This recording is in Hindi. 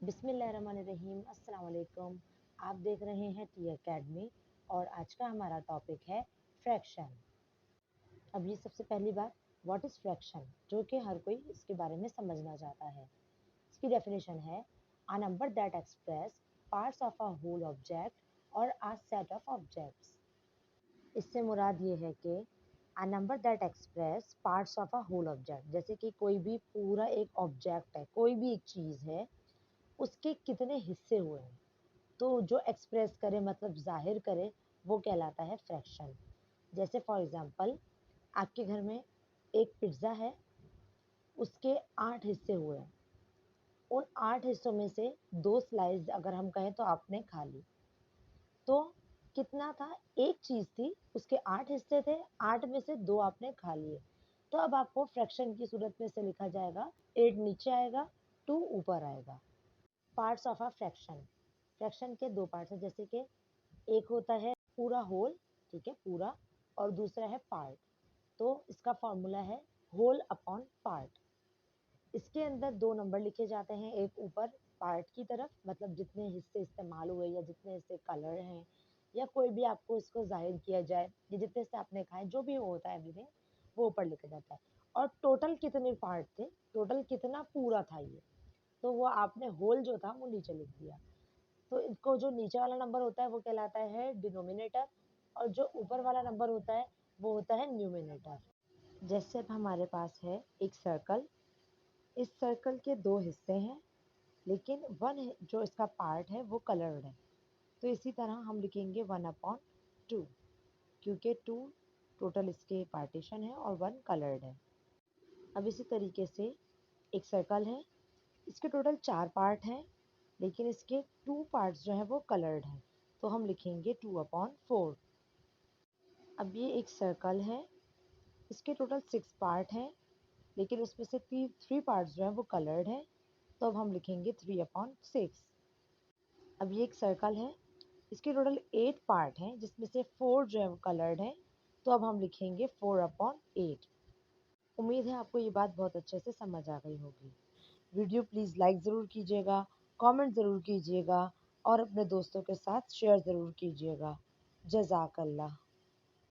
बिस्मिल्लाहिर्रहमानिर्रहीम। अस्सलाम वालेकुम। आप देख रहे हैं टी अकेडमी और आज का हमारा टॉपिक है फ्रैक्शन। अब ये सबसे पहली बात, व्हाट इज़ फ्रैक्शन, जो कि हर कोई इसके बारे में समझना चाहता है। इसकी डेफिनेशन है a number that express parts of a whole object और अ सेट ऑफ ऑब्जेक्ट्स। इससे मुराद ये है कि a number that express parts of a whole object, जैसे कि कोई भी पूरा एक ऑब्जेक्ट है, कोई भी एक चीज़ है, उसके कितने हिस्से हुए हैं, तो जो एक्सप्रेस करे मतलब ज़ाहिर करे, वो कहलाता है फ्रैक्शन। जैसे फॉर एग्जांपल, आपके घर में एक पिज़्ज़ा है, उसके 8 हिस्से हुए हैं। उन 8 हिस्सों में से 2 स्लाइस अगर हम कहें तो आपने खा ली, तो कितना था? एक चीज़ थी, उसके 8 हिस्से थे, 8 में से 2 आपने खा लिए। तो अब आपको फ्रैक्शन की सूरत में से लिखा जाएगा, 8 नीचे आएगा, 2 ऊपर आएगा। Parts of a fraction. Fraction के 2 पार्ट्स हैं, जैसे कि एक होता है पूरा होल, ठीक है, पूरा, और दूसरा है पार्ट। तो इसका फॉर्मूला है होल अपॉन पार्ट। इसके अंदर 2 नंबर लिखे जाते हैं, एक ऊपर पार्ट की तरफ, मतलब जितने हिस्से इस्तेमाल हुए या जितने हिस्से कलर हैं या कोई भी आपको इसको जाहिर किया जाए, ये जितने हिस्से आपने खाए, जो भी होता है एवरीथिंग, वो ऊपर लिखा जाता है। और टोटल कितने पार्ट थे, टोटल कितना पूरा था ये, तो वो आपने होल जो था वो नीचे लिख दिया। तो इसको जो नीचे वाला नंबर होता है वो कहलाता है डिनोमिनेटर, और जो ऊपर वाला नंबर होता है वो होता है न्यूमिनेटर। जैसे अब हमारे पास है एक सर्कल, इस सर्कल के 2 हिस्से हैं, लेकिन जो इसका पार्ट है वो कलर्ड है, तो इसी तरह हम लिखेंगे 1/2, क्योंकि 2 टोटल इसके पार्टीशन है और 1 कलर्ड है। अब इसी तरीके से एक सर्कल है, इसके टोटल 4 पार्ट हैं, लेकिन इसके 2 पार्ट्स जो हैं वो कलर्ड हैं, तो हम लिखेंगे 2/4। अब ये एक सर्कल है, इसके टोटल 6 पार्ट हैं, लेकिन उसमें से 3 पार्ट्स जो हैं वो कलर्ड हैं, तो अब हम लिखेंगे 3/6। अब ये एक सर्कल है, इसके टोटल 8 पार्ट हैं, जिसमें से 4 जो है वो कलर्ड हैं, तो अब हम लिखेंगे 4/8। उम्मीद है आपको ये बात बहुत अच्छे से समझ आ गई होगी। वीडियो प्लीज़ लाइक ज़रूर कीजिएगा, कमेंट ज़रूर कीजिएगा और अपने दोस्तों के साथ शेयर ज़रूर कीजिएगा। जज़ाकल्लाह।